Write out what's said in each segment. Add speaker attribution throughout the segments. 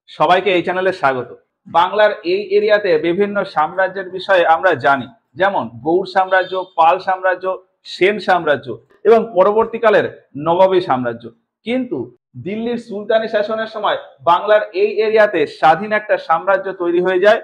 Speaker 1: সবাইকে এই চ্যানেলে স্বাগত। বাংলার এই এরিয়াতে বিভিন্ন সাম্রাজ্যের বিষয়ে আমরা জানি, যেমন গৌড় সাম্রাজ্য, পাল সাম্রাজ্য, সেন সাম্রাজ্য এবং পরবর্তীকালের নবাবী সাম্রাজ্য। কিন্তু দিল্লির সুলতানি শাসনের সময় বাংলার এই এরিয়াতে স্বাধীন একটা সাম্রাজ্য তৈরি হয়ে যায়,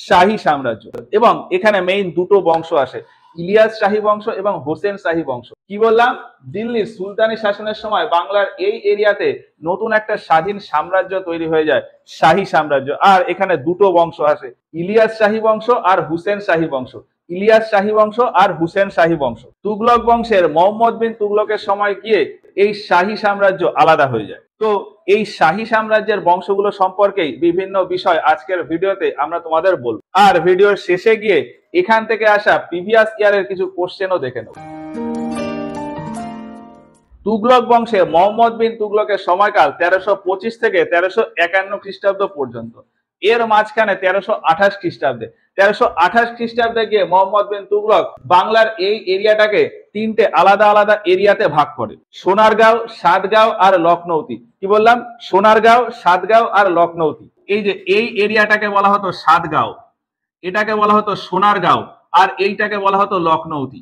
Speaker 1: শাহী সাম্রাজ্য। এবং এখানে মেইন দুটো বংশ আসে, ইলিয়াস শাহী বংশ এবং হোসেন শাহী বংশ। কি বললাম? দিল্লির সুলতানি শাসনের সময় বাংলার এই এরিয়াতে নতুন একটা স্বাধীন সাম্রাজ্য তৈরি হয়ে যায়, শাহী সাম্রাজ্য। আর এখানে দুটো বংশ আসে, ইলিয়াস শাহী বংশ আর হুসেন শাহী বংশ। ইলিয়াস শাহী বংশ আর হুসেন শাহী বংশ। তুগলক বংশের মোহাম্মদ বিন তুগলকের সময় গিয়ে এই শাহী সাম্রাজ্য আলাদা হয়ে যায়। তো এই শাহী সাম্রাজ্যের বংশগুলো সম্পর্কেই বিভিন্ন বিষয় আজকের ভিডিওতে আমরা তোমাদের বলবো। আর ভিডিওর শেষে গিয়ে এখান থেকে আসা প্রিভিয়াস ইয়ারের কিছু কোশ্চেনও দেখে নেব। তুগলক বংশে মোহাম্মদ বিন তুগলকের সময়কাল 1325 থেকে 1351 খ্রিস্টাব্দ পর্যন্ত। এর মাঝখানে 1328 খ্রিস্টাব্দে 1328 খ্রিস্টাব্দে গিয়ে মোহাম্মদ বিন তুগলক বাংলার এই এরিয়াটাকে তিনটে আলাদা আলাদা এরিয়াতে ভাগ করে, সোনারগাঁও, সাতগাঁও আর লখনৌতি। কি বললাম? সোনারগাঁও, সাতগাঁও আর লখনৌতি। এই যে এই এরিয়াটাকে বলা হতো সাতগাঁও, এটাকে বলা হতো সোনারগাঁও, আর এইটাকে বলা হতো লখনৌতি।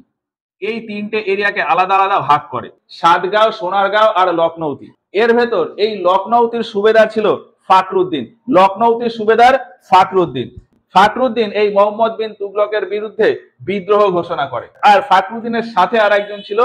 Speaker 1: এই তিনটে এরিয়াকে আলাদা আলাদা ভাগ করে, সাতগাঁও, সোনারগাঁও আর লখনৌতি। এর ভেতর এই লখনৌতির সুবেদার ছিল ফখরুদ্দিন। লখনৌতির সুবেদার ফখরুদ্দিন। ফখরুদ্দিন এই মোহাম্মদ বিন তুগলকের বিরুদ্ধে বিদ্রোহ ঘোষণা করে। আর ফখরুদ্দিনের সাথে আর একজন ছিল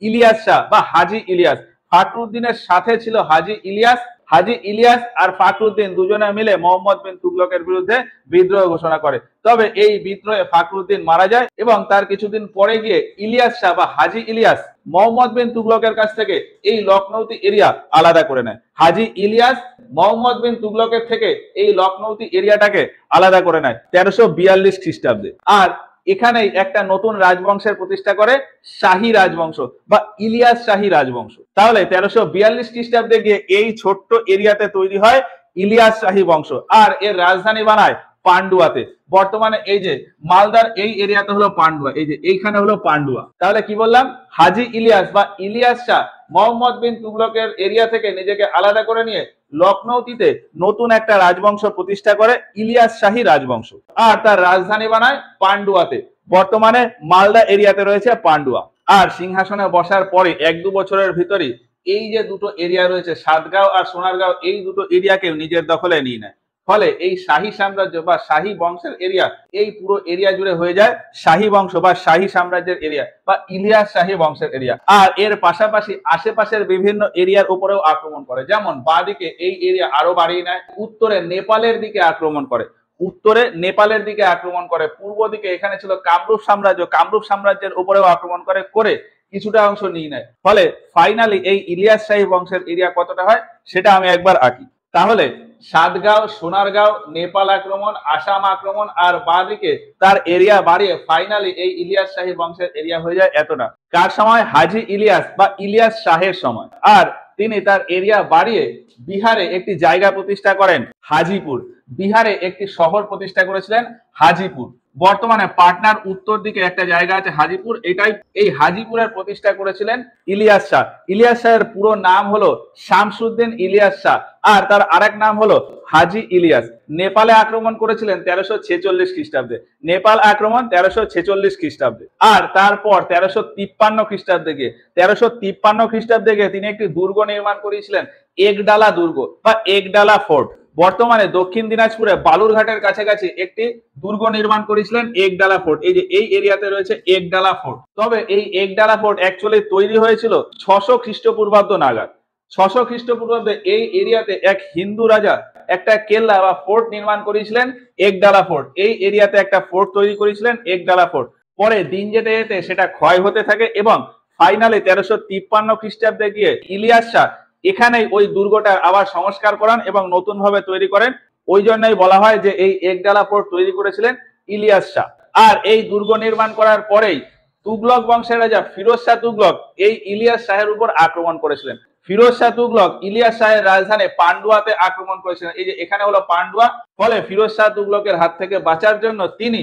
Speaker 1: ইলিয়াস শাহ বা হাজি ইলিয়াস। ফখরুদ্দিনের সাথে ছিল হাজি ইলিয়াস। হাজি ইলিয়াস আর ফখরুদ্দিন দুজনে মিলে মোহাম্মদ বিন তুগলকের বিরুদ্ধে বিদ্রোহ ঘোষণা করে। তবে এই বিদ্রোহে ফখরুদ্দিন মারা যায় এবং তার কিছুদিন পরে গিয়ে ইলিয়াস শাহ বা হাজি ইলিয়াস মোহাম্মদ বিন তুগলকের কাছ থেকে এই লখনৌতি এরিয়া আলাদা করে নেয়। হাজি ইলিয়াস মোহাম্মদ বিন তুগলকের থেকে এই লখনৌতি এরিয়াটাকে আলাদা করে নেয় 1342 খ্রিস্টাব্দে। আর এখানেই একটা নতুন রাজবংশের প্রতিষ্ঠা করে, শাহী রাজবংশ বা ইলিয়াস শাহী রাজবংশ। তাহলে 1342 খ্রিস্টাব্দে গিয়ে এই ছোট্ট এরিয়াতে তৈরি হয় ইলিয়াস শাহী বংশ। আর এর রাজধানী বানায় পান্ডুয়াতে। বর্তমানে এই যে মালদার এই এরিয়াতে হলো পান্ডুয়া, এই যে এইখানে হলো পান্ডুয়া। তাহলে কি বললাম? হাজি ইলিয়াস বা ইলিয়াস শাহ মোহাম্মদ বিন তুগলকের এরিয়া থেকে নিজেকে আলাদা করে নিয়ে লখনৌতিতে নতুন একটা রাজবংশ প্রতিষ্ঠা করে, ইলিয়াস শাহী রাজবংশ। আর তার রাজধানী বানায় পান্ডুয়াতে। বর্তমানে মালদা এরিয়াতে রয়েছে পান্ডুয়া। আর সিংহাসনে বসার পরে 1-2 বছরের ভিতরেই এই যে দুটো এরিয়া রয়েছে, সাতগাঁও আর সোনারগাঁও, এই দুটো এরিয়াকেও নিজের দখলে নিয়ে নেয়। ফলে এই শাহী সাম্রাজ্য বা শাহী বংশের এরিয়া, এই পুরো এরিয়া জুড়ে হয়ে যায় শাহী বংশ বা শাহী সাম্রাজ্যের এরিয়া বা ইলিয়াস শাহী বংশের এরিয়া। আর এর পাশাপাশি আশেপাশের বিভিন্ন এরিয়ার উপরেও আক্রমণ করে, যেমন বাঁদিকে এই এরিয়া আরো বাড়িয়ে নেয়, উত্তরে নেপালের দিকে আক্রমণ করে, উত্তরে নেপালের দিকে আক্রমণ করে, পূর্ব দিকে এখানে ছিল কামরূপ সাম্রাজ্য, কামরূপ সাম্রাজ্যের উপরেও আক্রমণ করে করে কিছুটা অংশ নিয়ে নেয়। ফলে ফাইনালি এই ইলিয়াস শাহী বংশের এরিয়া কতটা হয় সেটা আমি একবার আঁকি। তাহলে সাতগাঁও, সোনারগাঁও, নেপাল আক্রমণ, আসাম আক্রমণ আর বাঁদিকে তার এরিয়া বাড়িয়ে ফাইনালি এই ইলিয়াস শাহী বংশের এরিয়া হয়ে যায় এতটা। কার সময়? হাজি ইলিয়াস বা ইলিয়াস শাহের সময়। আর তিনি তার এরিয়া বাড়িয়ে বিহারে একটি জায়গা প্রতিষ্ঠা করেন, হাজিপুর। বিহারে একটি শহর প্রতিষ্ঠা করেছিলেন, হাজিপুর। বর্তমানে পাটনার উত্তর দিকে একটা জায়গা আছে হাজিপুর, এটাই এই হাজিপুরের প্রতিষ্ঠা করেছিলেন ইলিয়াস শাহ। ইলিয়াস শাহের পুরো নাম হলো শামসুদ্দিন ইলিয়াস শাহ, আর তার আরেক নাম হলো হাজি ইলিয়াস। নেপালে আক্রমণ করেছিলেন 1346 খ্রিস্টাব্দে। নেপাল আক্রমণ 1346 খ্রিস্টাব্দে। আর তারপর 1353 খ্রিস্টাব্দে গিয়ে 1353 খ্রিস্টাব্দে গিয়ে তিনি একটি দুর্গ নির্মাণ করেছিলেন, একডালা দুর্গ বা একডালা ফোর্ট। বর্তমানে দক্ষিণ দিনাজপুরে বালুরঘাটের কাছাকাছি একটি দুর্গ নির্মাণ করেছিলেন, একডালা ফোর্ট। এই যে এই এরিয়াতে রয়েছে একডালা ফোর্ট। তবে এই একডালা ফোর্ট অ্যাকচুয়ালি তৈরি হয়েছিল 600 খ্রিস্টপূর্বাব্দ নাগাদ। 600 খ্রিস্টপূর্বাব্দে এই এরিয়াতে এক হিন্দু রাজা একটা কেল্লা বা ফোর্ট নির্মাণ করেছিলেন, একডালা ফোর্ট। এই এরিয়াতে একটা ফোর্ট তৈরি করেছিলেন, একডালা ফোর্ট। পরে দিন যেতে যেতে সেটা ক্ষয় হতে থাকে এবং ফাইনালি 1353 খ্রিস্টাব্দে গিয়ে ইলিয়াস শাহ এখানেই ওই দুর্গটা আবার সংস্কার করান এবং নতুন ভাবে তৈরি করেন। ওই জন্যই বলা হয় যে এই একডালা ফোর্ট তৈরি করেছিলেন ইলিয়াস শাহ। আর এই দুর্গ নির্মাণ করার পরেই তুগলক বংশের রাজা ফিরোজ শাহ তুগলক এই ইলিয়াস শাহের উপর আক্রমণ করেছিলেন। ফিরোজ শাহ তুগলক ইলিয়াস শাহের রাজধানী পান্ডুয়াতে আক্রমণ করেছিলেন। এই যে এখানে হলো পান্ডুয়া। ফলে ফিরোজ শাহ তুগলকের হাত থেকে বাঁচার জন্য তিনি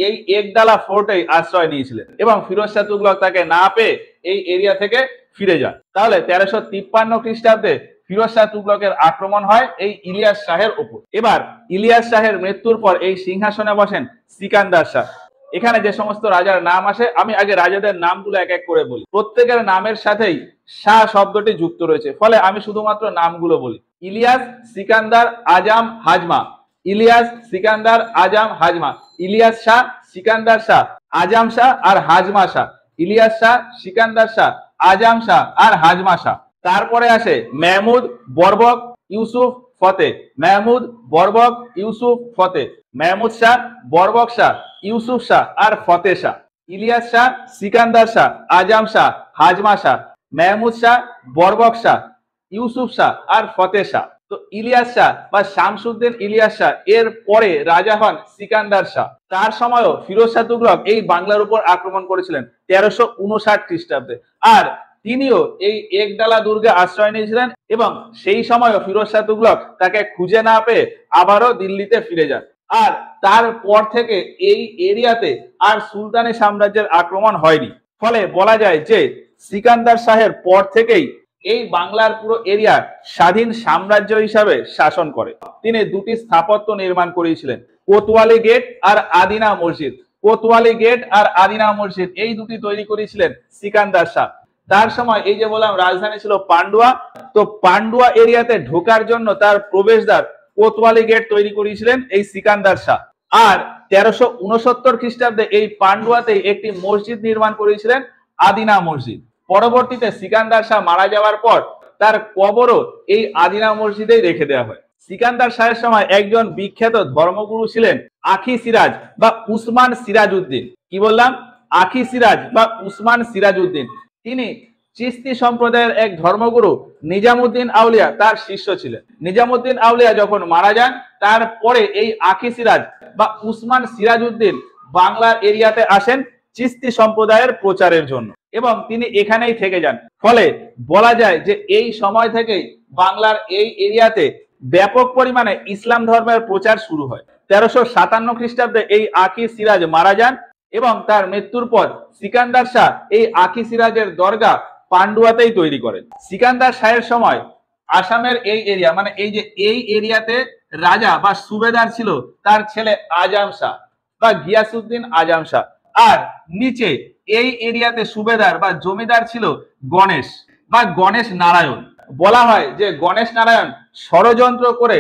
Speaker 1: এই একডালা ফোর্টে আশ্রয় নিয়েছিলেন এবং ফিরোজ শাহ তুগলক তাকে না পেয়ে এই এরিয়া থেকে ফিরে যান। তাহলে 1353 খ্রিস্টাব্দে ফিরোজ শাহ তুগলকের আক্রমণ হয় এই ইলিয়াস শাহের উপর। এবার ইলিয়াস শাহের মৃত্যুর পর এই সিংহাসনে বসেন সিকান্দার শাহ। এখানে যে সমস্ত রাজার নাম আসে, আমি আগে রাজাদের নামগুলো এক এক করে বলি। প্রত্যেকের নামের সাথেই শাহ শব্দটি যুক্ত রয়েছে, ফলে আমি শুধুমাত্র নামগুলো বলি। ইলিয়াস, সিকান্দার, আজম, হাজমা। ইলিয়াস, সিকান্দার, আজম, হাজমা। ইলিয়াস শাহ, সিকান্দার শাহ, আজম শাহ আর হাজমা শাহ। ইলিয়াস শাহ, সিকান্দার শাহ, আজম শাহ আর হাজমা শাহ। তারপরে আসে মেহমুদ, বরবক, ইউসুফ, ফতে। মেহমুদ, বরবক, ইউসুফ, ফতে। মেহমুদ শাহ, বরবক শাহ, ইউসুফ শাহ আর ফতে শাহ। ইলিয়াস শাহ, সিকান্দার শাহ, আজম শাহ, হাজমা শাহ। মেহমুদ শাহ, বরবক শাহ, ইউসুফ শাহ আর ফতে শাহ। তো ইলিয়াস শাহ বা শামসুদ্দিন ইলিয়াস শাহ এর পরে রাজা হন সিকান্দার শাহ। তার সময়ও ফিরোজ শাহ তুগলক এই বাংলার উপর আক্রমণ করেছিলেন 1359 খ্রিস্টাব্দে। আর তিনিও এই একডালা দুর্গে আশ্রয় নিয়েছিলেন এবং সেই সময়ও ফিরোজ শাহ তুগলক তাকে খুঁজে না পেয়ে আবারও দিল্লিতে ফিরে যান। আর তারপর থেকে এই এরিয়াতে আর সুলতানি সাম্রাজ্যের আক্রমণ হয়নি। ফলে বলা যায় যে সিকান্দার শাহের পর থেকেই এই বাংলার পুরো এরিয়া স্বাধীন সাম্রাজ্য হিসাবে শাসন করে। তিনি দুটি স্থাপত্য নির্মাণ করেছিলেন, কোতওয়ালি গেট আর আদিনা মসজিদ। কোতওয়ালি গেট আর আদিনা মসজিদ এই দুটি তৈরি করেছিলেন সিকান্দার শাহ। তার সময় এই যে বললাম রাজধানী ছিল পান্ডুয়া, তো পান্ডুয়া এরিয়াতে ঢোকার জন্য তার প্রবেশদ্বার কোতওয়ালি গেট তৈরি করেছিলেন এই সিকান্দার শাহ। আর 1369 খ্রিস্টাব্দে এই পান্ডুয়াতে একটি মসজিদ নির্মাণ করেছিলেন, আদিনা মসজিদ। পরবর্তীতে সিকান্দার শাহ মারা যাওয়ার পর তার কবরও এই আদিনা মসজিদেই রেখে দেওয়া হয়। সিকান্দার শাহের সময় একজন বিখ্যাত ধর্মগুরু ছিলেন আখি সিরাজ বা উসমান সিরাজউদ্দিন। কি বললাম? আখি সিরাজ বা উসমান সিরাজউদ্দিন। তিনি চিশতি সম্প্রদায়ের এক ধর্মগুরু নিজামুদ্দিন আউলিয়া তার শিষ্য ছিলেন। নিজামুদ্দিন আউলিয়া যখন মারা যান, তারপরে এই আখি সিরাজ বা উসমান সিরাজউদ্দিন বাংলার এরিয়াতে আসেন চিশতি সম্প্রদায়ের প্রচারের জন্য এবং তিনি এখানেই থেকে যান। ফলে বলা যায় যে এই সময় থেকেই বাংলার এই এরিয়াতে ব্যাপক পরিমাণে ইসলাম ধর্মের প্রচার শুরু হয়। 1357 খ্রিস্টাব্দে এই আখি সিরাজ মারা যান এবং তার মৃত্যুর পর সিকান্দার শাহ এই আখি সিরাজের দরগা পান্ডুয়াতেই তৈরি করেন। সিকান্দার শাহের সময় আসামের এই এরিয়া, মানে এই যে এই এরিয়াতে রাজা বা সুবেদার ছিল তার ছেলে আজম শাহ বা গিয়াসউদ্দিন আজম শাহ। আর নিচে এই এরিয়াতে সুবেদার বা জমিদার ছিল গণেশ বা গণেশ নারায়ণ। বলা হয় যে গণেশ নারায়ণ ষড়যন্ত্র করে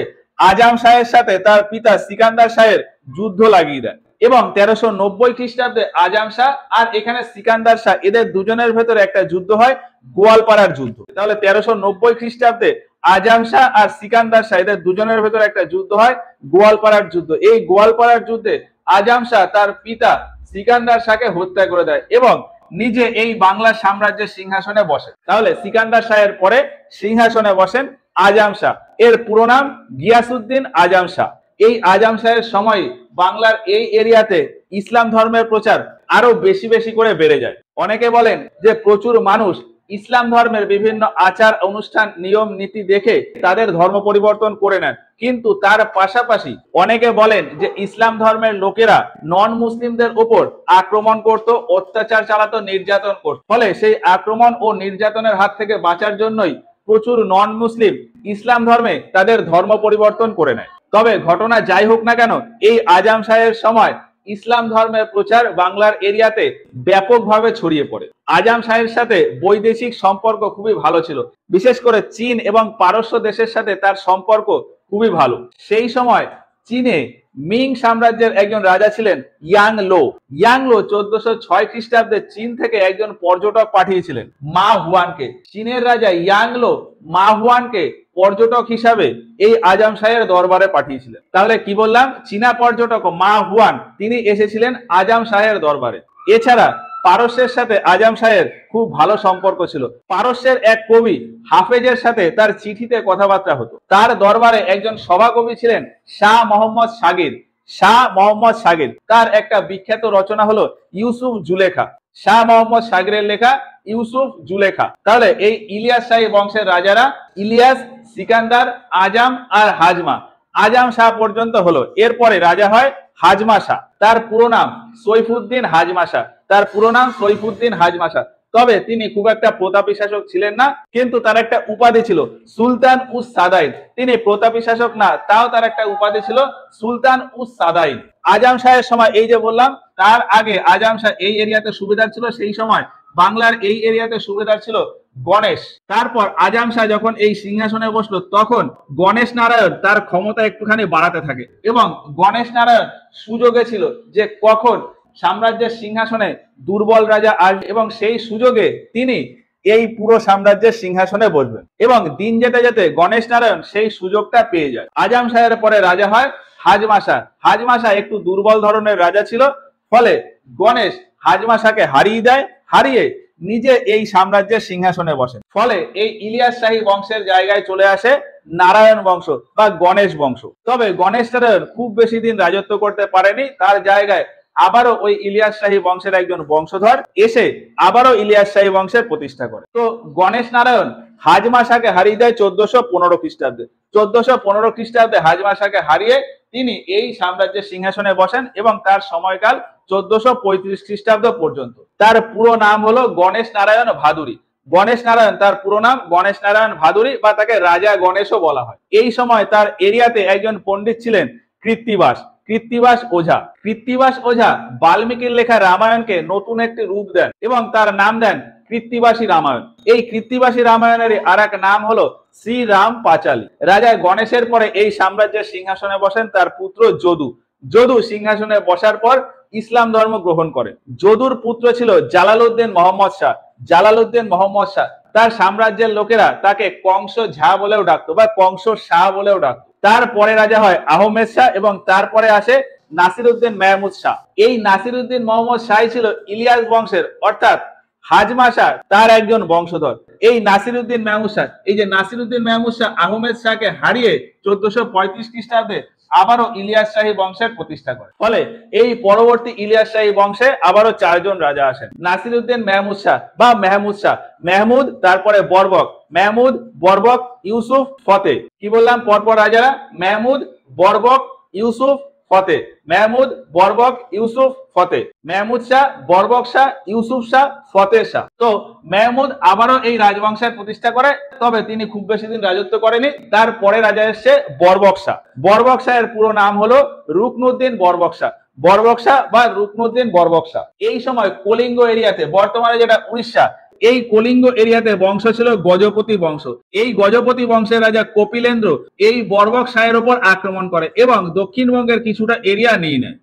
Speaker 1: আজম শাহের সাথে তার পিতা সিকান্দার শাহের যুদ্ধ লাগিয়ে দেন এবং 1390 খ্রিস্টাব্দে আজম শাহ আর এখানে সিকান্দার শাহ এদের দুজনের ভেতরে একটা যুদ্ধ হয়, গোয়ালপাড়ার যুদ্ধ। তাহলে 1390 খ্রিস্টাব্দে আজম শাহ আর সিকান্দার শাহ এদের দুজনের ভেতরে একটা যুদ্ধ হয়, গোয়ালপাড়ার যুদ্ধ। এই গোয়ালপাড়ার যুদ্ধে আজম শাহ তার পিতা সিকান্দার শাহকে হত্যা করে দেয় এবং নিজে এই বাংলা সাম্রাজ্যের সিংহাসনে বসে। তাহলে সিকান্দার শাহের পরে সিংহাসনে বসেন আজম শাহ। এর পুরো নাম গিয়াসউদ্দিন আজম শাহ। এই আজম শাহের সময় বাংলার এই এরিয়াতে ইসলাম ধর্মের প্রচার আরো বেশি বেশি করে বেড়ে যায়। অনেকে বলেন যে প্রচুর মানুষ ইসলাম ধর্মের বিভিন্ন আচার অনুষ্ঠান নিয়ম নীতি দেখে তাদের ধর্ম পরিবর্তন করে নেন, কিন্তু তার পাশাপাশি অনেকে বলেন যে ইসলাম ধর্মের লোকেরা নন মুসলিমদের উপর আক্রমণ করত, অত্যাচার চালাতো, নির্যাতন করত। ফলে সেই আক্রমণ ও নির্যাতনের হাত থেকে বাঁচার জন্যই প্রচুর নন মুসলিম ইসলাম ধর্মে তাদের ধর্ম পরিবর্তন করে নেয়। তবে ঘটনা যাই হোক না কেন, এই আজম শাহের সময় ইসলাম ধর্মের প্রচার বাংলার এরিয়াতে ব্যাপকভাবে ছড়িয়ে পড়ে। আজম শাহের সাথে বৈদেশিক সম্পর্ক খুবই ভালো ছিল, বিশেষ করে চীন এবং পারস্য দেশের সাথে তার সম্পর্ক খুবই ভালো। সেই সময় চীনে মিং সাম্রাজ্যের একজন রাজা ছিলেন ইয়াং লো। ইয়াং লো 1406 খ্রিস্টাব্দে চীন থেকে একজন পর্যটক পাঠিয়েছিলেন মা হুয়ানকে। চীনের রাজা ইয়াং লো মা হুয়ানকে পর্যটক হিসাবে এই আজম শাহের দরবারে পাঠিয়েছিলেন। তাহলে কি বললাম? চীনা পর্যটক মা হুয়ান তিনি এসেছিলেন আজম শাহের দরবারে। এছাড়া পারস্যের সাথে আজম শাহের খুব ভালো সম্পর্ক ছিল। পারস্যের এক কবি হাফেজের সাথে তার চিঠিতে কথাবার্তা হতো। তার দরবারে একজন সভাকবি ছিলেন শাহ মোহাম্মদ সাগির। শাহ মোহাম্মদ সাগির তার একটা বিখ্যাত রচনা হলো ইউসুফ জুলেখা। শাহ মোহাম্মদ সাগিরের লেখা ইউসুফ জুলেখা। তাহলে এই ইলিয়াস শাহী বংশের রাজারা ইলিয়াস, সিকান্দার, আজম আর হাজমা, আজম শাহ পর্যন্ত হলো। এরপরে রাজা হয় হাজমা শাহ। তার পুরো নাম সৈফুদ্দিন হাজমা শাহ। তার পুরো নাম সৈফুদ্দিন হাজমা শাহ। তবে তিনি খুব একটা প্রতাপী শাসক ছিলেন না, কিন্তু তার একটা উপাধি ছিল সুলতান উস সাদাইন। তিনি প্রতাপী শাসক না, তাও তার একটা উপাধি ছিল সুলতান উস সাদাইন। আজম শাহের সময় এই যে বললাম, তার আগে আজম শাহ এই এরিয়াতে সুবিধার ছিল, সেই সময় বাংলার এই এরিয়াতে সুবিধার ছিল গণেশ। তারপর আজম শাহ যখন এই সিংহাসনে বসলো, তখন গণেশ নারায়ণ তার ক্ষমতা একটুখানি বাড়াতে থাকে, এবং গণেশ নারায়ণ সুযোগে ছিল যে কখন সাম্রাজ্যের সিংহাসনে দুর্বল রাজা আসবে, এবং সেই সুযোগে তিনি এই পুরো সাম্রাজ্যের সিংহাসনে বসবেন। এবং দিন যেতে যেতে গণেশ নারায়ণ সেই সুযোগটা পেয়ে যায়। আজম শাহের পরে রাজা হয় হাজমা শাহ। হাজমা শাহ একটু দুর্বল ধরনের রাজা ছিল, ফলে গণেশ হাজমা শাহকে হারিয়ে দেয়, হারিয়ে নিজে এই সাম্রাজ্যের সিংহাসনে বসেন। ফলে এই ইলিয়াস শাহী বংশের জায়গায় চলে আসে নারায়ণ বংশ বা গণেশ বংশ। তবে গণেশ নারায়ণ খুব বেশি দিন রাজত্ব করতে পারেনি, তার জায়গায় আবারও ওই ইলিয়াস শাহী বংশের একজন বংশধর এসে আবারও ইলিয়াস শাহী বংশের প্রতিষ্ঠা করে। তো গণেশ নারায়ণ হাজমা শাহকে হারিয়ে দেয় 1415 খ্রিস্টাব্দে। 1415 খ্রিস্টাব্দে হাজমা শাহকে হারিয়ে তিনি এই সাম্রাজ্যের সিংহাসনে বসেন, এবং তার সময়কাল 1435 খ্রিস্টাব্দ পর্যন্ত। তার পুরো নাম হলো গণেশ নারায়ণ ভাদুরী। গণেশ নারায়ণ তার পুরো নাম গণেশ নারায়ণ ভাদুরী, বা তাকে রাজা গণেশও বলা হয়। এই সময় তার এরিয়াতে একজন পণ্ডিত ছিলেন কৃত্তিবাস। কৃত্তিবাস ওঝা। কৃত্তিবাস ওঝা বাল্মীকির লেখা রামায়ণকে নতুন একটি রূপ দেন এবং তার নাম দেন কৃত্তিবাসী রামায়ণ। এই কৃত্তিবাসী রামায়ণের আর এক নাম হলো শ্রীরাম পাঁচালী। রাজা গণেশের পরে এই সাম্রাজ্যের সিংহাসনে বসেন তার পুত্র যদু। যদু সিংহাসনে বসার পর ইসলাম ধর্ম গ্রহণ করে। যদুর পুত্র ছিল জালালউদ্দিন মোহাম্মদ শাহ। জালালউদ্দিন মোহাম্মদ শাহ, তার সাম্রাজ্যের লোকেরা তাকে কংস ঝা বলেও ডাকতো বা কংস শাহ বলেও ডাকতো। তারপরে রাজা হয় আহমেদ শাহ, এবং তারপরে আসে নাসিরউদ্দিন মেহমুদ শাহ। এই নাসিরউদ্দিন মোহাম্মদ শাহ ছিল ইলিয়াস বংশের, অর্থাৎ হাজমা শাহ তার একজন বংশধর। এই নাসিরউদ্দিন মেহমুদ শাহ, এই যে নাসিরউদ্দিন মেহমুদ শাহ আহমেদ শাহকে হারিয়ে 1435 খ্রিস্টাব্দে আবারও ইলিয়াস শাহী বংশের প্রতিষ্ঠা করে। ফলে এই পরবর্তী ইলিয়াস শাহী বংশে আবারও 4 জন রাজা আসেন। নাসিরউদ্দিন মেহমুদ শাহ বা মেহমুদ শাহ, মেহমুদ, তারপরে বরবক, মেহমুদ, বরবক, ইউসুফ, ফতে। কি বললাম পরপর রাজারা? মেহমুদ, বরবক, ইউসুফ, ফতে। মেহমুদ, বরবক, ইউসুফ, ফতে। মেহমুদ শাহ, বরবক শাহ, ইউসুফ শাহ, ফতে শাহ। তো মেহমুদ আবারও এই রাজবংশের প্রতিষ্ঠা করে, তবে তিনি খুব বেশি দিন রাজত্ব করেনি। তারপরে রাজা এসছে বরবক শাহ। বরবক শাহের পুরো নাম হলো রুকনুদ্দিন বরবক শাহ। বরবক শাহ বা রুকনুদ্দিন বরবক শাহ। এই সময় কলিঙ্গ এরিয়াতে, বর্তমানে যেটা উড়িষ্যা, এই কলিঙ্গ এরিয়াতে বংশ ছিল গজপতি বংশ। এই গজপতি বংশের রাজা কপিলেন্দ্র এই বরবক শাহের উপর আক্রমণ করে এবং দক্ষিণবঙ্গের কিছুটা এরিয়া নিয়ে নেয়।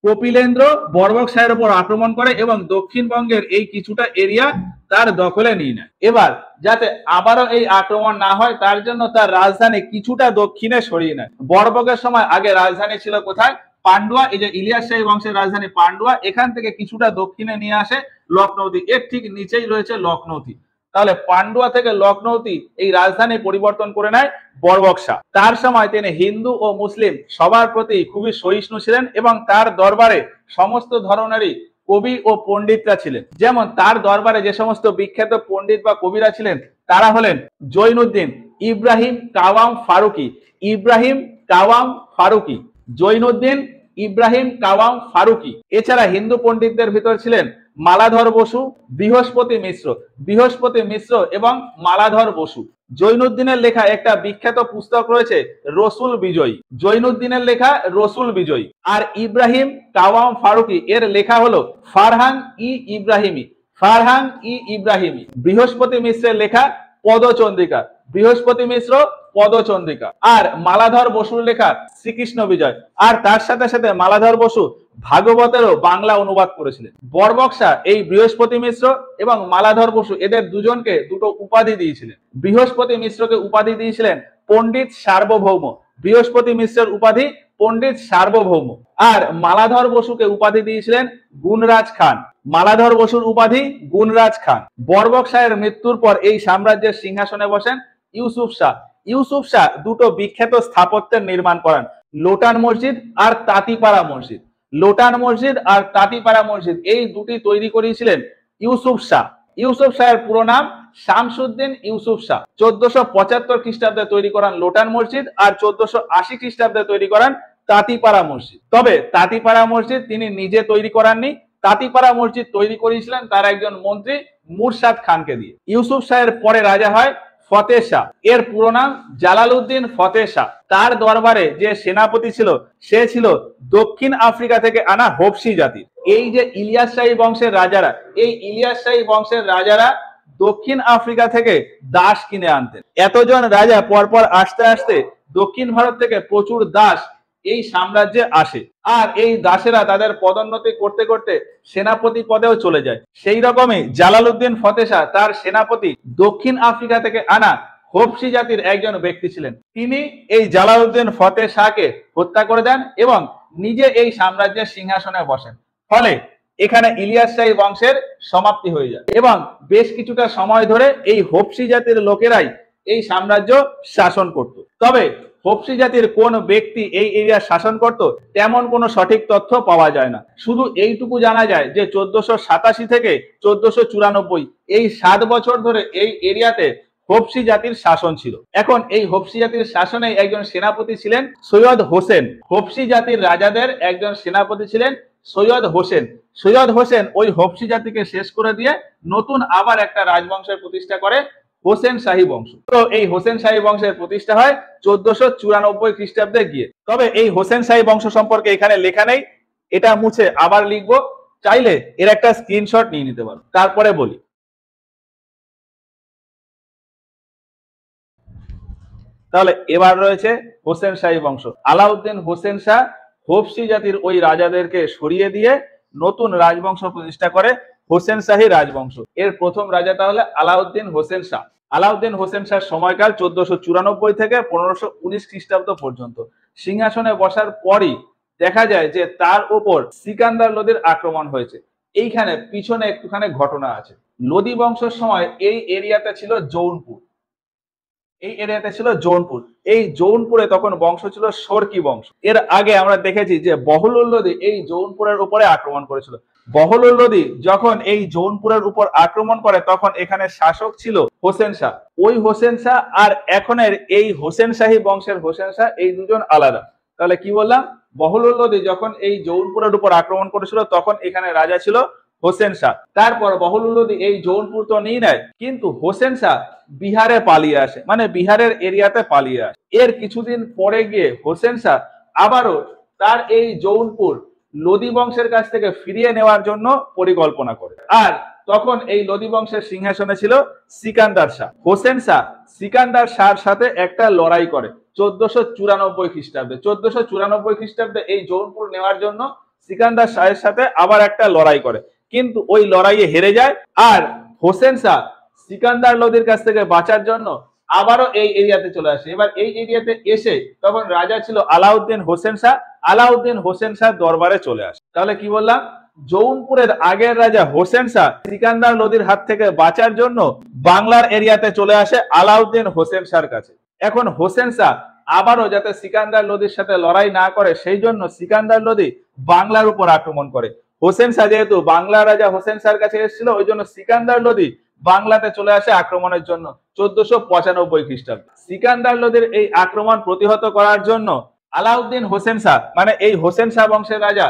Speaker 1: কপিলেন্দ্র বরবক শাহের উপর আক্রমণ করে এবং দক্ষিণবঙ্গের এই কিছুটা এরিয়া তার দখলে নিয়ে নেয়। এবার যাতে আবারও এই আক্রমণ না হয়, তার জন্য তার রাজধানী কিছুটা দক্ষিণে সরিয়ে নেয়। বরবকের সময় আগে রাজধানী ছিল কোথায়? পান্ডুয়া। এই যে ইলিয়াস শাহী বংশের রাজধানী পান্ডুয়া, এখান থেকে কিছুটা দক্ষিণে নিয়ে আসে লখনৌতি। এর ঠিক নিচেই রয়েছে লখনৌতি। তাহলে পান্ডুয়া থেকে লখনৌতি এই রাজধানী পরিবর্তন করে নেয় বরবক শাহ। তার সময় তিনি হিন্দু ও মুসলিম সবার প্রতি খুবই সহিষ্ণু ছিলেন, এবং তার দরবারে সমস্ত ধরনেরই কবি ও পণ্ডিতরা ছিলেন। যেমন তার দরবারে যে সমস্ত বিখ্যাত পণ্ডিত বা কবিরা ছিলেন, তারা হলেন জৈনুদ্দিন ইব্রাহিম কাওয়াম ফারুকি। ইব্রাহিম কাওয়াম ফারুকি, জৈনুদ্দিন ইব্রাহিম কাওয়াম ফারুকি। এছাড়া হিন্দু পণ্ডিতদের ভিতর ছিলেন মালাধর বসু, বৃহস্পতি মিশ্র। বৃহস্পতি মিশ্র এবং মালাধর বসু। জৈনুদ্দিনের লেখা একটা বিখ্যাত পুস্তক রয়েছে রসুল বিজয়ী। জৈনুদ্দিনের লেখা রসুল বিজয়ী। আর ইব্রাহিম কাওয়াম ফারুকি এর লেখা হলো ফারহান ই ইব্রাহিমি। ফারহান ই ইব্রাহিমি। বৃহস্পতি মিশ্রের লেখা পদচন্দ্রিকা। বৃহস্পতি মিশ্র পদচন্দ্রিকা। আর মালাধর বসুর লেখা শ্রীকৃষ্ণ বিজয়। আর তার সাথে সাথে মালাধর বসু ভাগবতেরও বাংলা অনুবাদ করেছিলেন। বরবক শাহ এই বৃহস্পতি মিশ্র এবং মালাধর বসু এদের দুজনকে দুটো উপাধি দিয়েছিলেন। বৃহস্পতি মিশ্রকে উপাধি দিয়েছিলেন পণ্ডিত সার্বভৌম। বৃহস্পতি মিশ্রের উপাধি পণ্ডিত সার্বভৌম। আর মালাধর বসুকে উপাধি দিয়েছিলেন গুণরাজ খান। মালাধর বসুর উপাধি গুণরাজ খান। বরবক শাহের মৃত্যুর পর এই সাম্রাজ্যের সিংহাসনে বসেন ইউসুফ শাহ। ইউসুফ শাহ দুটো বিখ্যাত স্থাপত্যের নির্মাণ করেন, লোটান মসজিদ আর তাঁতিপাড়া মসজিদ। লোটান মসজিদ আর তাঁতিপাড়া মসজিদ এই দুটি তৈরি করেছিলেন ইউসুফ শাহ। ইউসুফ শাহের পুরো নাম শামসুদ্দিন ইউসুফ শাহ। 1475 খ্রিস্টাব্দে তৈরি করান লোটান মসজিদ, আর 1480 খ্রিস্টাব্দে তৈরি করান তাঁতিপাড়া মসজিদ। তবে তাঁতিপাড়া মসজিদ তিনি নিজে তৈরি করাননি, তাঁতিপাড়া মসজিদ তৈরি করেছিলেন তার একজন মন্ত্রী মুরশাদ খানকে দিয়ে। ইউসুফ শাহের পরে রাজা হয় ফতেহ শাহ, এর পুরো নাম জালালউদ্দিন ফতেহ শাহ। তার দরবারে যে সেনাপতি ছিল সে ছিল দক্ষিণ আফ্রিকা থেকে আনা হোপসি জাতির। এই যে ইলিয়াস শাহী বংশের রাজারা, এই ইলিয়াস শাহী বংশের রাজারা দক্ষিণ আফ্রিকা থেকে দাস কিনে আনতেন। এতজন রাজা পরপর আসতে আসতে দক্ষিণ ভারত থেকে প্রচুর দাস এই সাম্রাজ্যে আসে, আর এই দাসেরা তাদের পদোন্নতি করতে করতে সেনাপতি পদেও চলে যায়। সেই রকমই জালালউদ্দিন ফতেহ শাহ তার সেনাপতি দক্ষিণ আফ্রিকা থেকে আনা হোপসি জাতির একজন ব্যক্তি ছিলেন। তিনি এই জালালউদ্দিন ফতেহ শাহকে হত্যা করে দেন এবং নিজে এই সাম্রাজ্যের সিংহাসনে বসেন। ফলে এখানে ইলিয়াস শাহী বংশের সমাপ্তি হয়ে যায় এবং বেশ কিছুটা সময় ধরে এই হোপসি জাতির লোকেরাই এই সাম্রাজ্য শাসন করত। তবে হোপসি জাতির কোন ব্যক্তি এই এরিয়া শাসন করত তেমন কোনো সঠিক তথ্য পাওয়া যায় না। শুধু এইটুকু জানা যায় যে 1487 থেকে 1494 এই 7 বছর ধরে এই এরিয়াতে হোপসি জাতির শাসন ছিল। এখন এই হোপসি জাতির শাসনে একজন সেনাপতি ছিলেন সৈয়দ হোসেন। হোপসি জাতির রাজাদের একজন সেনাপতি ছিলেন সৈয়দ হোসেন। সৈয়দ হোসেন ওই হোপসি জাতিকে শেষ করে দিয়ে নতুন আবার একটা রাজবংশের প্রতিষ্ঠা করে, হোসেন শাহী বংশ। তো এই হোসেন শাহী বংশের প্রতিষ্ঠা হয় 1494 খ্রিস্টাব্দে গিয়ে। তবে এই হোসেন শাহী বংশ সম্পর্কে এখানে লেখা নেই, এটা মুছে আবার লিখবো, চাইলে এর একটা স্ক্রিনশট নিয়ে নিতে পারো। তারপরে বলি, তাহলে এবার রয়েছে হোসেন শাহী বংশ। আলাউদ্দিন হোসেন শাহ হোপসি জাতির ওই রাজাদেরকে সরিয়ে দিয়ে নতুন রাজবংশ প্রতিষ্ঠা করে, হোসেন শাহী রাজবংশ। এর প্রথম রাজা তাহলে আলাউদ্দিন হোসেন শাহ। আলাউদ্দিন হোসেন শাহ সময়কাল 1494 থেকে 1519 খ্রিস্টাব্দ পর্যন্ত। সিংহাসনে বসার পরই দেখা যায় যে তার উপর সিকান্দার লোদির আক্রমণ হয়েছে। এইখানে পিছনে একটুখানি ঘটনা আছে। লোদি বংশের সময় এই এরিয়াটা ছিল জৌনপুর। এই এরিয়াতে ছিল জৌনপুর। এই জৌনপুরে তখন বংশ ছিল সরকি বংশ। এর আগে আমরা দেখেছি যে বহলুল লোদি এই জৌনপুরের উপরে আক্রমণ করেছিল। বহলুল লোদি যখন এই জৌনপুরের উপর আক্রমণ করে তখন এখানে শাসক ছিল হোসেন শাহ। ওই হোসেন শাহ আর এখনের এই হোসেন শাহী বংশের হোসেন শাহ, এই দুজন আলাদা। তাহলে কি বললাম, বহলুল লোদি যখন এই জৌনপুরের উপর আক্রমণ করেছিল তখন এখানে রাজা ছিল হোসেন শাহ। তারপর বহলুল লোদি এই জৌনপুর তো নিয়ে নেয়, কিন্তু হোসেন শাহ বিহারে পালিয়ে আসে, মানে বিহারের এরিয়াতে পালিয়ে আসে। এর কিছুদিন পরে গিয়ে হোসেন শাহ আবারও তার এই জৌনপুর লোদি বংশের কাছ থেকে ফিরিয়ে নেওয়ার জন্য পরিকল্পনা করে। আর তখন এই লোদি বংশের সিংহাসনে ছিল সিকান্দার শাহ। হোসেন শাহ সিকান্দার শাহর সাথে একটা লড়াই করে 1494 খ্রিস্টাব্দে। 1494 খ্রিস্টাব্দে এই জৌনপুর নেওয়ার জন্য সিকান্দার শাহের সাথে আবার একটা লড়াই করে, কিন্তু ওই লড়াইয়ে হেরে যায়। আর হোসেন শাহ সিকান্দার লোদির কাছ থেকে বাঁচার জন্য আবারও এই এরিয়াতে চলে আসে। এবার এই এরিয়াতে এসে তখন রাজা ছিল আলাউদ্দিন হোসেন শাহ। আলাউদ্দিন হোসেন শাহ দরবারে চলে আসে। তাহলে কি বললাম, জৌনপুরের আগের রাজা হোসেন শাহ সিকান্দার লোদির হাত থেকে বাঁচার জন্য বাংলার এরিয়াতে চলে আসে আলাউদ্দিন হোসেন শাহর কাছে। এখন হোসেন শাহ আবারও যাতে সিকান্দার লোদির সাথে লড়াই না করে সেই জন্য সিকান্দার লোদি বাংলার উপর আক্রমণ করে। হোসেন শাহ যেহেতু বাংলার রাজা হোসেন শাহর কাছে এসেছিল, ওই জন্য সিকান্দার লোদি বাংলাতে চলে আসে আক্রমণের জন্য 1495 খ্রিস্টাব্দে। সিকান্দার লোদির এই আক্রমণ প্রতিহত করার জন্য আলাউদ্দিন হোসেন শাহ, মানে এই হোসেন শাহ বংশের রাজা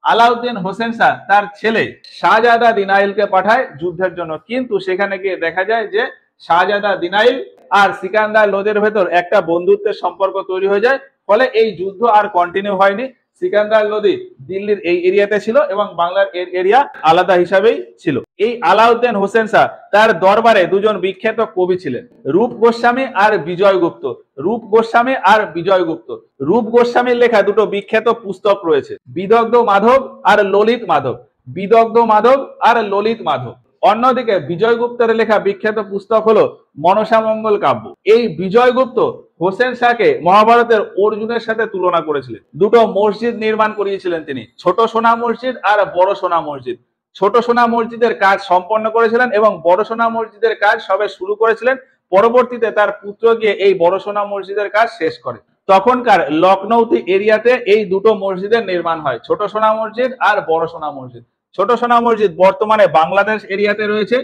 Speaker 1: আলাউদ্দিন হোসেন শাহ তার ছেলে শাহজাদা দিনাইলকে পাঠায় যুদ্ধের জন্য। কিন্তু সেখানে গিয়ে দেখা যায় যে শাহজাদা দিনাইল আর সিকান্দার লোদের ভেতর একটা বন্ধুত্বের সম্পর্ক তৈরি হয়ে যায়। ফলে এই যুদ্ধ আর কন্টিনিউ হয়নি। সিকান্দার লোদি দিল্লির এই এরিয়াতে ছিল এবং বাংলার এরিয়া আলাদা হিসাবেই ছিল। এই আলাউদ্দিন হোসেন শাহ তার দরবারে দুজন বিখ্যাত কবি ছিলেন, রূপ গোস্বামী আর বিজয় গুপ্ত। রূপ গোস্বামী আর বিজয় গুপ্ত। রূপ গোস্বামীর লেখা দুটো বিখ্যাত পুস্তক রয়েছে, বিদগ্ধ মাধব আর ললিত মাধব। বিদগ্ধ মাধব আর ললিত মাধব। অন্যদিকে বিজয় গুপ্তের লেখা বিখ্যাত পুস্তক হলো মনসা মঙ্গল কাব্য। এই বিজয় গুপ্ত হোসেন শাহকে মহাভারতের অর্জুনের সাথে তুলনা করেছিলেন। দুটো মসজিদ নির্মাণ করিয়েছিলেন তিনি, ছোট সোনা মসজিদ আর বড় সোনা মসজিদ। ছোট সোনা মসজিদের কাজ সম্পন্ন করেছিলেন এবং বড় সোনা মসজিদের কাজ সবে শুরু করেছিলেন। পরবর্তীতে তার পুত্র গিয়ে এই বড় সোনা মসজিদের কাজ শেষ করে। তখনকার লখনৌতি এরিয়াতে এই দুটো মসজিদের নির্মাণ হয়, ছোট সোনা মসজিদ আর বড় সোনা মসজিদ। ছোট সোনা মসজিদ বর্তমানে বাংলাদেশ এরিয়াতে রয়েছে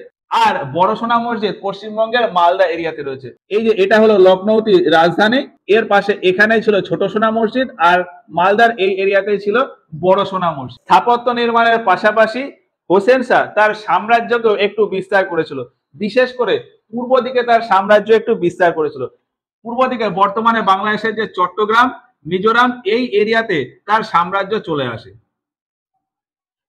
Speaker 1: আর বড় সোনা মসজিদ পশ্চিমবঙ্গের মালদা এরিয়াতে রয়েছে। এই যে এটা হলো লখনৌতি রাজধানী এর পাশে এখানেই ছিল ছোট সোনা মসজিদ, আর মালদার এই এরিয়াতেই ছিল বড় সোনা মসজিদ। স্থাপত্য নির্মাণের পাশাপাশি হোসেন শাহ তার সাম্রাজ্যকেও একটু বিস্তার করেছিল, বিশেষ করে পূর্ব দিকে তার সাম্রাজ্য একটু বিস্তার করেছিল। পূর্ব দিকে বর্তমানে বাংলাদেশের যে চট্টগ্রাম, মিজোরাম এই এরিয়াতে তার সাম্রাজ্য চলে আসে।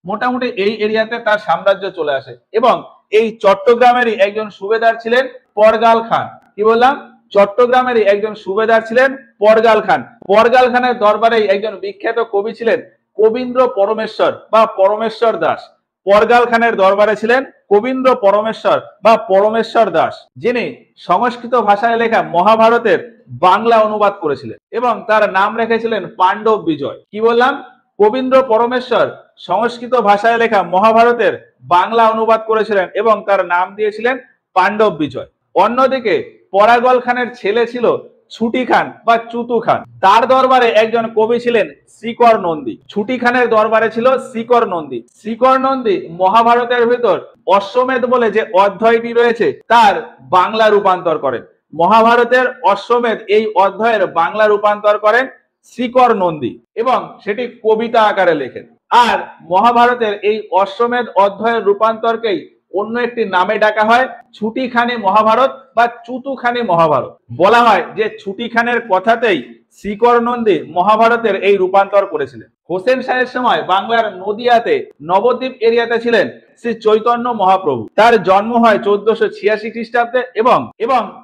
Speaker 1: মোটামুটি এই এরিয়াতে তার সাম্রাজ্য চলে আসে এবং এই চট্টগ্রামেরই একজন সুবেদার ছিলেন পরগাল খান। কি বললাম? চট্টগ্রামেরই একজন সুবেদার ছিলেন পরগাল খান। পরগাল খানের দরবারেই একজন বিখ্যাত কবি ছিলেন কবীন্দ্র পরমেশ্বর বা পরমেশ্বর দাস। পরগাল খানের দরবারে ছিলেন কবীন্দ্র পরমেশ্বর বা পরমেশ্বর দাস, যিনি সংস্কৃত ভাষায় লেখা মহাভারতের বাংলা অনুবাদ করেছিলেন এবং তার নাম রেখেছিলেন পাণ্ডব বিজয়। কি বললাম? কবীন্দ্র পরমেশ্বর সংস্কৃত ভাষায় লেখা মহাভারতের বাংলা অনুবাদ করেছিলেন এবং তার নাম দিয়েছিলেন পাণ্ডব বিজয়। অন্যদিকে পরাগল খানের ছেলে ছিল ছুটি খান বা চুতু খান। তার দরবারে একজন কবি ছিলেন শ্রীকর নন্দী। ছুটি খানের দরবারে ছিল শ্রীকর নন্দী। শ্রীকর নন্দী মহাভারতের ভিতর অশ্বমেধ বলে যে অধ্যায়টি রয়েছে তার বাংলা রূপান্তর করেন। মহাভারতের অশ্বমেধ এই অধ্যায়ের বাংলা রূপান্তর করেন শ্রীকর নন্দী এবং সেটি কবিতা আকারে লেখেন। আর মহাভারতের এই অশ্বমেধ অধ্যায়ের রূপান্তরকেই অন্য একটি নামে ডাকা হয় ছুটিখানি মহাভারত বা চুতুখানি মহাভারত। বলা হয় যে ছুটি খানের কথাতেই শ্রীকর নন্দী মহাভারতের এই রূপান্তর করেছিলেন। হোসেন শাহের সময় বাংলার নদিয়াতে নবদ্বীপ এরিয়াতে ছিলেন শ্রী চৈতন্য মহাপ্রভু। তার জন্ম হয় 1486 খ্রিস্টাব্দে এবং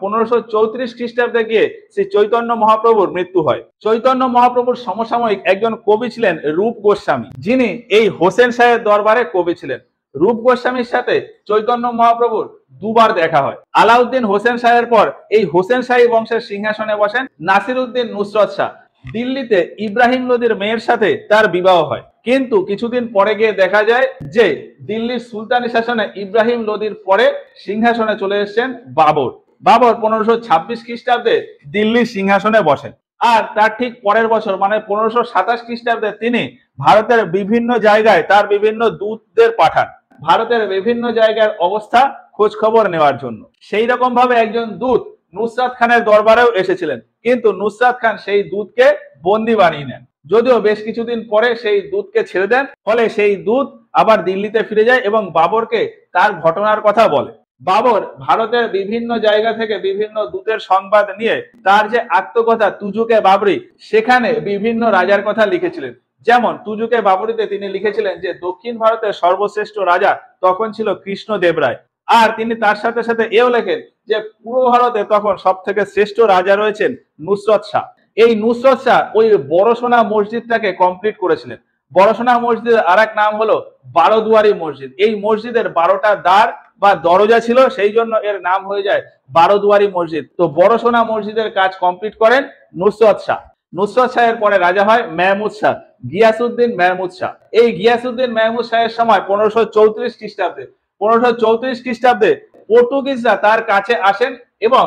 Speaker 1: 1534 খ্রিস্টাব্দে গিয়ে শ্রী চৈতন্য মহাপ্রভুর মৃত্যু হয়। চৈতন্য মহাপ্রভুর সমসাময়িক একজন কবি ছিলেন রূপ গোস্বামী, যিনি এই হোসেন শাহের দরবারে কবি ছিলেন। রূপ গোস্বামীর সাথে চৈতন্য মহাপ্রভুর দুবার দেখা হয়। আলাউদ্দিন হোসেন শাহের পর এই হোসেন শাহী বংশের সিংহাসনে বসেন নাসিরউদ্দিন নুসরত শাহ। দিল্লিতে ইব্রাহিম লোদির মেয়ের সাথে তার বিবাহ হয়, কিন্তু কিছুদিন পরে গিয়ে দেখা যায় যে দিল্লির সুলতানি শাসনে ইব্রাহিম লোদির পরে সিংহাসনে চলে এসেছেন বাবর। বাবর 1526 খ্রিস্টাব্দে দিল্লির সিংহাসনে বসেন। আর তার ঠিক পরের বছর মানে 1527 খ্রিস্টাব্দে তিনি ভারতের বিভিন্ন জায়গায় তার বিভিন্ন দূতদের পাঠান ভারতের বিভিন্ন জায়গার অবস্থা খোঁজ খবর নেওয়ার জন্য। সেই রকম ভাবে একজন দূত নুসরাত খানের দরবারেও এসেছিলেন, কিন্তু নুসরাত খান সেই দূতকে বন্দী বানিয়ে নেন। যদিও বেশ কিছুদিন পরে সেই দূতকে ছেড়ে দেন, ফলে সেই দূত আবার দিল্লিতে ফিরে যায় এবং বাবরকে তার ঘটনার কথা বলে। বাবর ভারতের বিভিন্ন জায়গা থেকে বিভিন্ন দূতের সংবাদ নিয়ে তার যে আত্মকথা তুজুকে বাবরি, সেখানে বিভিন্ন রাজার কথা লিখেছিলেন। যেমন তুজুকে বাবরিতে তিনি লিখেছিলেন যে দক্ষিণ ভারতের সর্বশ্রেষ্ঠ রাজা তখন ছিল কৃষ্ণদেব রায়। আর তিনি তার সাথে সাথে এও লেখেন যে পূর্ব ভারতে তখন সব থেকে শ্রেষ্ঠ রাজা রয়েছেন নুসরত শাহ। এই নুসরত শাহ ওই বড়সোনা মসজিদটাকে কমপ্লিট করেছিলেন। বড়সোনা মসজিদের আর এক নাম হলো বারোদুয়ারি মসজিদ। এই মসজিদের 12টা দ্বার বা দরজা ছিল, সেই জন্য এর নাম হয়ে যায় বারোদুয়ারি মসজিদ। তো বড়সোনা মসজিদের কাজ কমপ্লিট করেন নুসরত শাহ। নুসরত শাহের পরে রাজা হয় মেহমুদ শাহ, গিয়াসউদ্দিন মেহমুদ শাহ। এই গিয়াসউদ্দিন মেহমুদ শাহের সময় 1534 খ্রিস্টাব্দে 1534 খ্রিস্টাব্দে পর্তুগিজরা তার কাছে আসেন এবং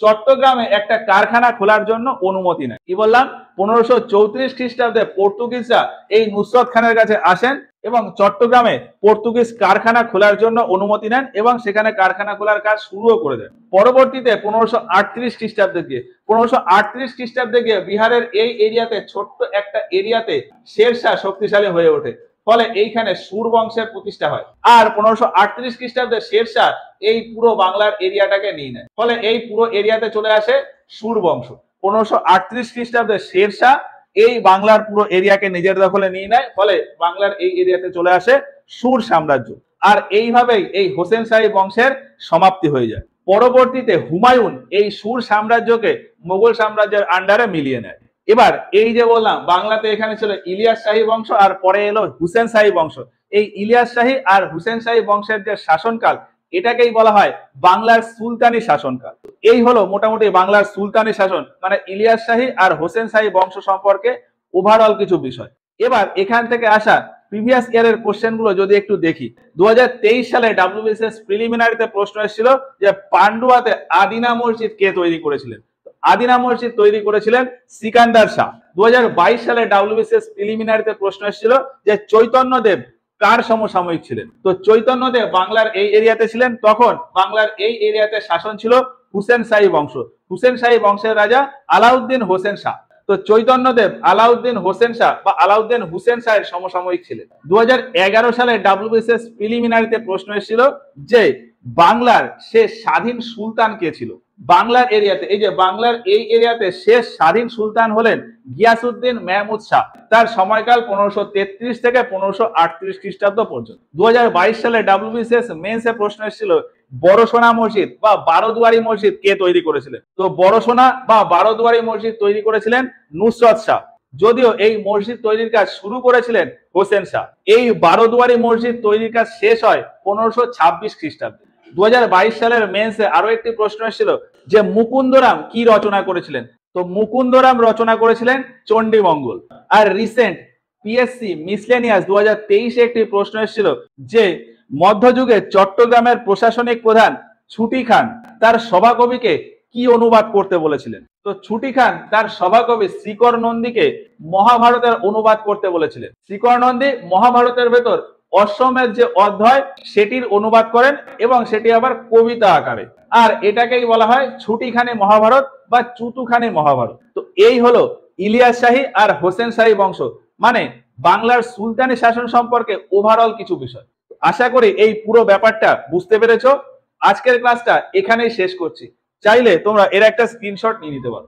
Speaker 1: চট্টগ্রামে একটা কারখানা খোলার জন্য অনুমতি নেয়। কি বললাম? 1534 খ্রিস্টাব্দে পর্তুগিজরা এই নুসরত খানের কাছে আসেন এবং চট্টগ্রামে পর্তুগিজ কারখানা খোলার জন্য অনুমতি নেন এবং সেখানে কারখানা খোলার কাজ শুরুও করে দেন। পরবর্তীতে 1538 খ্রিস্টাব্দে গিয়ে 1538 খ্রিস্টাব্দে গিয়ে বিহারের এই এরিয়াতে ছোট্ট একটা এরিয়াতে শেরশাহ শক্তিশালী হয়ে ওঠে, ফলে এইখানে সুর বংশের প্রতিষ্ঠা হয়। আর 1538 খ্রিস্টাব্দে শেরশাহ এই পুরো বাংলার এরিয়াটাকে নিয়ে নেয়, ফলে এই পুরো এরিয়াতে চলে আসে সুর বংশ। 1538 খ্রিস্টাব্দে শেরশাহ এই বাংলার পুরো এরিয়াকে নিজের দখলে নিয়ে নেয়, ফলে বাংলার এই এরিয়াতে চলে আসে সুর সাম্রাজ্য। আর এইভাবেই এই হোসেন শাহী বংশের সমাপ্তি হয়ে যায়। পরবর্তীতে হুমায়ুন এই সুর সাম্রাজ্যকে মোগল সাম্রাজ্যের আন্ডারে মিলিয়ে নেয়। এবার এই যে বললাম বাংলাতে এখানে ছিল ইলিয়াস শাহী বংশ আর পরে এলো হুসেন শাহী বংশ। এই ইলিয়াস শাহী আর হুসেন শাহী বংশের যে শাসনকাল, এটাকেই বলা হয় বাংলার সুলতানি শাসনকাল। এই হলো মোটামুটি বাংলার সুলতানি শাসন, মানে ইলিয়াস শাহী আর হোসেন শাহী বংশ সম্পর্কে ওভারঅল কিছু বিষয়। এবার এখান থেকে আসা প্রিভিয়াস ইয়ারের কোশ্চেন গুলো যদি একটু দেখি। 2023 সালে WBCS প্রিলিমিনারিতে প্রশ্ন এসেছিল যে পান্ডুয়াতে আদিনা মসজিদ কে তৈরি করেছিলেন। আদিনা মসজিদ তৈরি করেছিলেন সিকান্দার শাহ। 2022 সালে WBCS প্রিলিমিনারিতে প্রশ্ন এসেছিল যে চৈতন্যদেব কার সমসাময়িক ছিলেন। তো চৈতন্যদেব বাংলার এই এরিয়াতে ছিলেন, তখন বাংলার এই এরিয়াতে শাসন ছিল হুসেন শাহী বংশ। হুসেন শাহী বংশের রাজা আলাউদ্দিন হোসেন শাহ। তো চৈতন্যদেব আলাউদ্দিন হোসেন শাহ বা আলাউদ্দিন হুসেন শাহের সমসাময়িক ছিলেন। 2011 সালে ডাব্লিউবিসিএস প্রিলিমিনারিতে প্রশ্ন এসেছিল যে বাংলার শেষ স্বাধীন সুলতান কে ছিল। বাংলার এরিয়াতে, এই যে বাংলার এই এরিয়াতে শেষ স্বাধীন সুলতান হলেন গিয়াসউদ্দিন মেহমুদ শাহ। তার সময়কাল 1533 থেকে 1538 খ্রিস্টাব্দ পর্যন্ত। 2022 সালে ডাব্লিউবিসিএস মেন্সে প্রশ্ন এসেছিল বড়সোনা মসজিদ বা বারোদুয়ারি মসজিদ কে তৈরি করেছিলেন। তো বড়সোনা বা বারোদুয়ারি মসজিদ তৈরি করেছিলেন নুসরত শাহ, যদিও এই মসজিদ তৈরির কাজ শুরু করেছিলেন হোসেন শাহ। এই বারোদুয়ারি মসজিদ তৈরির কাজ শেষ হয় 1526 খ্রিস্টাব্দে। 2022 সালের মেন্সে আরো একটি প্রশ্ন এসেছিল যে মুকুন্দরাম কি রচনা করেছিলেন। তো মুকুন্দরাম রচনা করেছিলেন চণ্ডীমঙ্গল। আর রিসেন্ট পিএসসি মিসলেনিয়াস 2023 একটি প্রশ্ন এসেছিল যে মধ্যযুগে চট্টগ্রামের প্রশাসনিক প্রধান ছুটি খান তার সভাকবিকে কি অনুবাদ করতে বলেছিলেন। তো ছুটি খান তার সভাকবি শ্রীকর নন্দীকে মহাভারতের অনুবাদ করতে বলেছিলেন। শ্রীকর নন্দী মহাভারতের ভেতর অশ্বমেধ যে অধ্যায় সেটির অনুবাদ করেন এবং সেটি আবার কবিতা আকারে। আর এটাকেই বলা হয় ছুটিখানি মহাভারত বা চুতুখানি মহাভারত। তো এই হলো ইলিয়াস শাহী আর হোসেন শাহী বংশ, মানে বাংলার সুলতানি শাসন সম্পর্কে ওভারঅল কিছু বিষয়। আশা করি এই পুরো ব্যাপারটা বুঝতে পেরেছো। আজকের ক্লাসটা এখানেই শেষ করছি। চাইলে তোমরা এর একটা স্ক্রিনশট নিয়ে নিতে পারো।